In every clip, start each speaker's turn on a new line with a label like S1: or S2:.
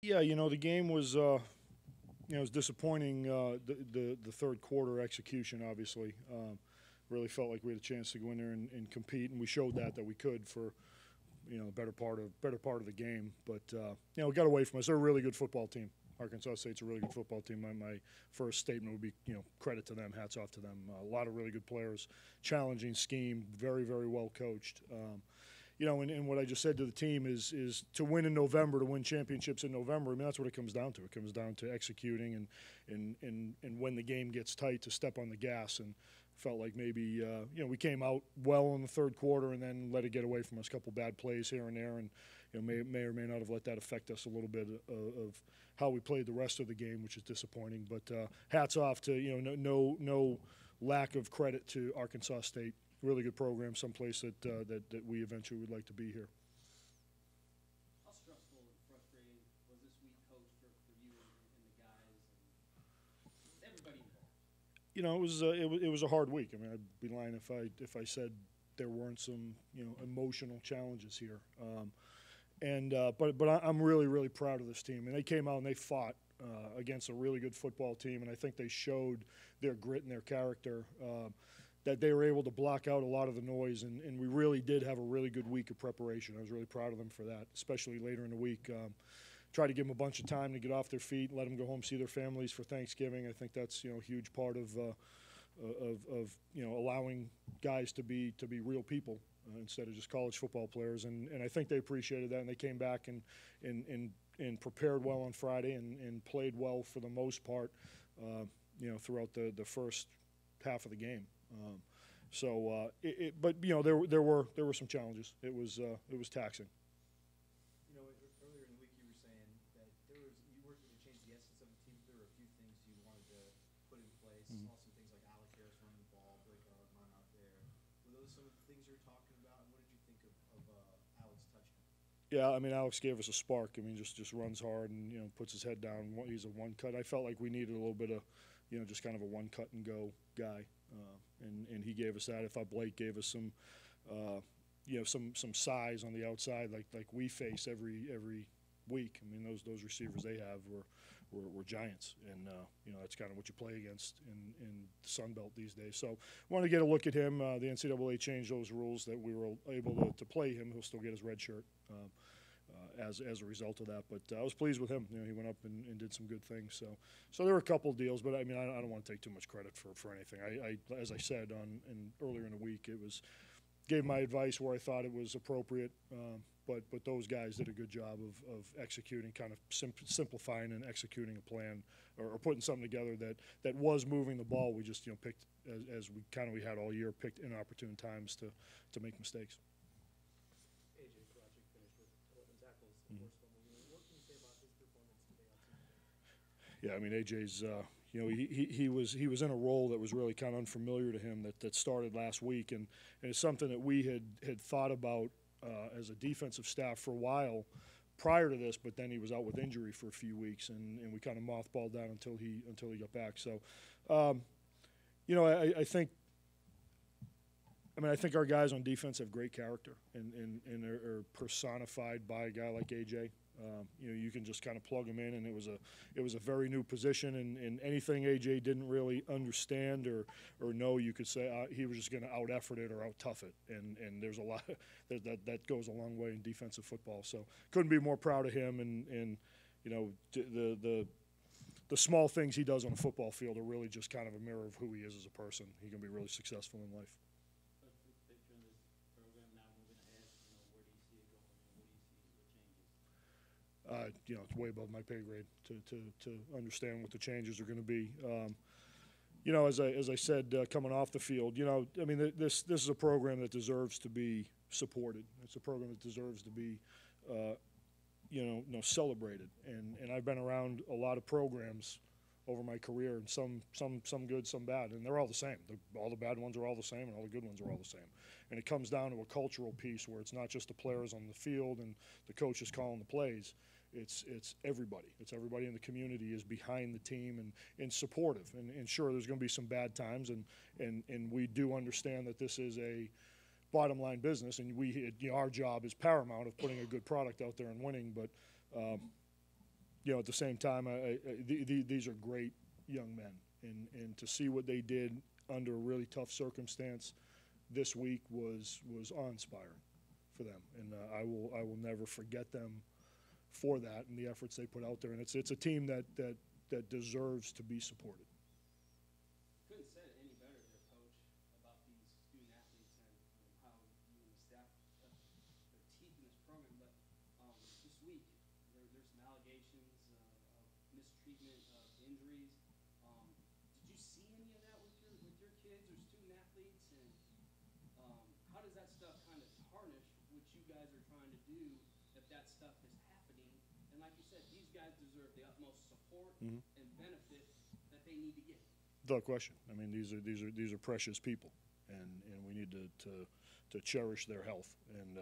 S1: Yeah, the game was it was disappointing. The third quarter execution, obviously, really felt like we had a chance to go in there and compete, and we showed that we could for better part of the game. But we got away from us. They're a really good football team. Arkansas State's a really good football team. My first statement would be, credit to them, hats off to them. A lot of really good players, challenging scheme, very, very well coached. And what I just said to the team is to win in November, to win championships in November. I mean, that's what it comes down to. It comes down to executing and when the game gets tight, to step on the gas. And felt like maybe we came out well in the third quarter and then let it get away from us. A couple bad plays here and there, and may or may not have let that affect us a little bit of how we played the rest of the game, which is disappointing. But hats off to no lack of credit to Arkansas State. Really good program, someplace that we eventually would like to be here.
S2: How stressful and frustrating was this week, Coach, for you and the guys and everybody involved?
S1: It was a hard week. I mean, I'd be lying if I said there weren't some emotional challenges here. But I'm really, really proud of this team. And they came out and they fought against a really good football team, and I think they showed their grit and their character. That they were able to block out a lot of the noise, and we really did have a really good week of preparation. I was really proud of them for that, especially later in the week. Try to give them a bunch of time to get off their feet, let them go home, see their families for Thanksgiving. I think that's a huge part of allowing guys to be real people instead of just college football players. And I think they appreciated that, and they came back and prepared well on Friday and played well for the most part, throughout the first half of the game. But there were some challenges. It was taxing.
S3: Earlier in the week you were saying that you weren't going to change the essence of the team. There were a few things you wanted to put in place.
S1: Mm-hmm.
S3: Saw some things like Alec Harris running the ball, Blake run out there. Were those some of the things you were talking about? And what did you think of Alex touchdown?
S1: Yeah, I mean, Alex gave us a spark. I mean, just runs hard and puts his head down. He's a one cut. I felt like we needed a little bit of just kind of a one cut and go guy, and he gave us that. I thought Blake gave us some some size on the outside like we face every week. I mean, those receivers they have were giants, and that's kind of what you play against in the Sun Belt these days. So wanted to get a look at him. The NCAA changed those rules that we were able to play him. He'll still get his red shirt as a result of that. But I was pleased with him. He went up and did some good things. So there were a couple of deals, but I mean, I don't want to take too much credit for anything. I as I said earlier in the week, it was gave my advice where I thought it was appropriate. But those guys did a good job of executing, kind of simplifying and executing a plan, or putting something together that was moving the ball. We just picked, as we had all year, picked inopportune times to make mistakes.
S3: AJ Project finished with 11 tackles, the worst fumble unit. What can you say about his performance today on Sunday?
S1: Yeah, I mean, AJ's he was in a role that was really kind of unfamiliar to him that started last week, and it's something that we had thought about as a defensive staff for a while prior to this, but then he was out with injury for a few weeks, and we kind of mothballed that until he got back. So, I think. I think our guys on defense have great character and are personified by a guy like AJ. You can just kind of plug him in, and it was a very new position, and anything AJ didn't really understand or know, you could say he was just going to out effort it or out tough it, and there's a lot that goes a long way in defensive football. So couldn't be more proud of him, and the small things he does on a football field are really just kind of a mirror of who he is as a person. He can be really successful in life.
S2: Picture in this program now moving ahead, where do you see it going, and what do you see the changes?
S1: It's way above my pay grade to understand what the changes are going to be. As I said, coming off the field, I mean, this is a program that deserves to be supported. It's a program that deserves to be, celebrated. And I've been around a lot of programs over my career, and some good, some bad, and they're all the same. All the bad ones are all the same, and all the good ones are all the same. And it comes down to a cultural piece where it's not just the players on the field and the coaches calling the plays. It's everybody. It's everybody in the community is behind the team and supportive. And sure, there's going to be some bad times, and we do understand that this is a bottom line business, and our job is paramount of putting a good product out there and winning. But at the same time, these are great young men, and to see what they did under a really tough circumstance this week was awe-inspiring for them, and I will never forget them for that and the efforts they put out there. And it's a team that deserves to be supported.
S2: Couldn't say it any better there, Coach, about these student athletes and how you and the staff cut their teeth in this program. But this week, there's some allegations of mistreatment, of injuries. Did you see any of that with your kids or student athletes? And how does that stuff kind of tarnish what you guys are trying to do if that stuff is happening? And like you said, these guys deserve the utmost support and benefit that they need to get.
S1: Without question. I mean, these are precious people, and we need to cherish their health. And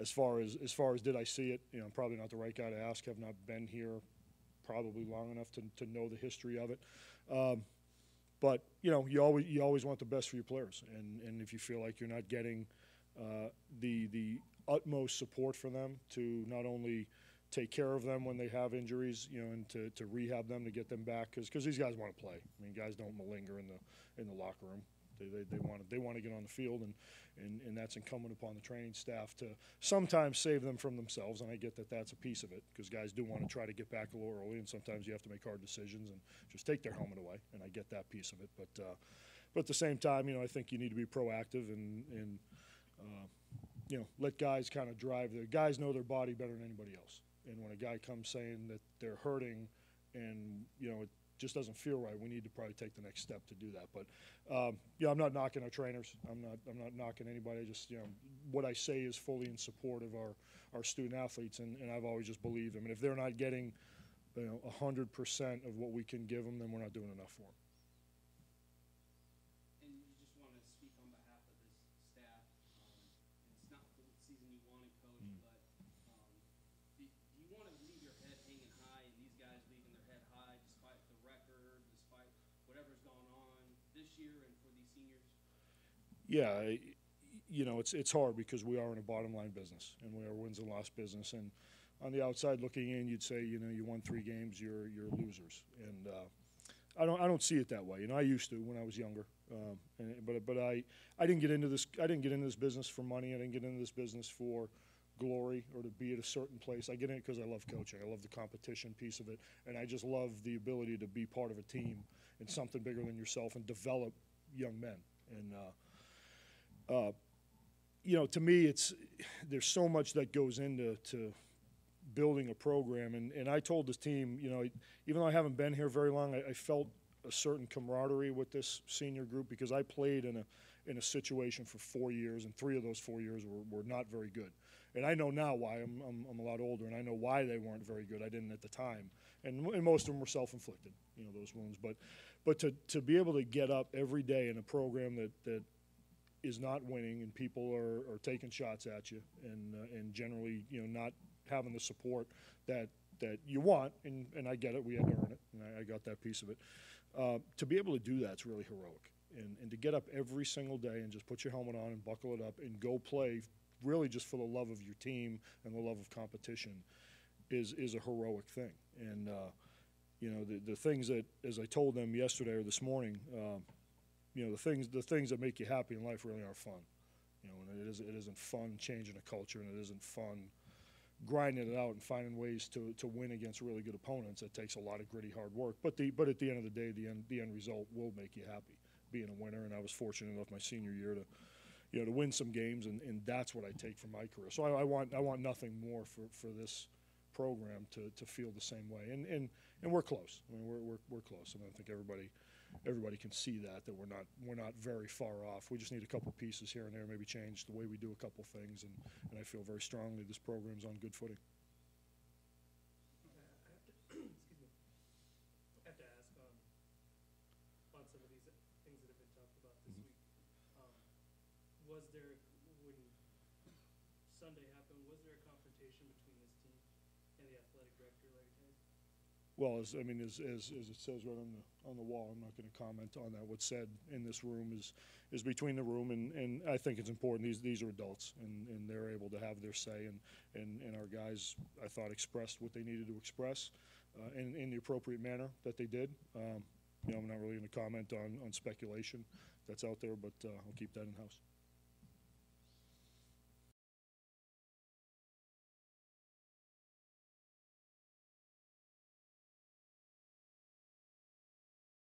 S1: as far as did I see it, I'm probably not the right guy to ask. Have not been here probably long enough to know the history of it. But you always want the best for your players, and if you feel like you're not getting the utmost support for them to not only take care of them when they have injuries, and to rehab them, to get them back, because these guys want to play. I mean, guys don't malinger in the locker room. They want to get on the field, and that's incumbent upon the training staff to sometimes save them from themselves. And I get that that's a piece of it, because guys do want to try to get back a little early, and sometimes you have to make hard decisions and just take their helmet away. And I get that piece of it, but at the same time, I think you need to be proactive and let guys kind of drive. The guys know their body better than anybody else. And when a guy comes saying that they're hurting and, it just doesn't feel right, we need to probably take the next step to do that. But, I'm not knocking our trainers. I'm not knocking anybody. Just, what I say is fully in support of our student athletes, and I've always just believed them. And if they're not getting, 100% of what we can give them, then we're not doing enough for them.
S2: And you just want to speak on behalf of this staff. And it's not the season you wanted, Coach, but do you want to leave your head hanging high, and these guys leaving their head high despite the record, despite whatever's gone on this year and for these seniors?
S1: Yeah, it's hard because we are in a bottom line business, and we are wins and loss business. And on the outside looking in, you'd say, you won 3 games, you're losers. And I don't see it that way. I used to when I was younger, but I didn't get into this. I didn't get into this business for money. I didn't get into this business for glory or to be at a certain place. I get in it because I love coaching. I love the competition piece of it, and I just love the ability to be part of a team and something bigger than yourself and develop young men. And to me, there's so much that goes into building a program. And I told this team, even though I haven't been here very long, I felt a certain camaraderie with this senior group, because I played in a situation for 4 years, and 3 of those 4 years were not very good. And I know now why. I'm a lot older, and I know why they weren't very good. I didn't at the time, and most of them were self-inflicted, those wounds. But to be able to get up every day in a program that is not winning, and people are taking shots at you, and generally not having the support that you want, and I get it. We had to earn it, and I got that piece of it. To be able to do that's really heroic, and to get up every single day and just put your helmet on and buckle it up and go play, really just for the love of your team and the love of competition, is a heroic thing. And the things that, as I told them yesterday or this morning, the things that make you happy in life really are fun. And it isn't fun changing a culture, and it isn't fun grinding it out and finding ways to win against really good opponents. It takes a lot of gritty, hard work. But at the end of the day, the end result will make you happy, being a winner. And I was fortunate enough my senior year to win some games, and that's what I take from my career. So I want nothing more for this program to feel the same way. And we're close. I mean, we're close, and I think everybody can see that we're not very far off. We just need a couple pieces here and there, maybe change the way we do a couple things, and I feel very strongly this program's on good footing.
S3: Excuse me. I have to ask on some of these things that have been talked about this week. Was there, when Sunday happened, was there a confrontation between this team and the athletic director, Larry Tate?
S1: Well, as it says right on the wall, I'm not going to comment on that. What's said in this room is between the room, and I think it's important. These are adults, and they're able to have their say, and our guys, I thought, expressed what they needed to express. in the appropriate manner that they did. You know, I'm not really going to comment on speculation that's out there, but I'll keep that in-house.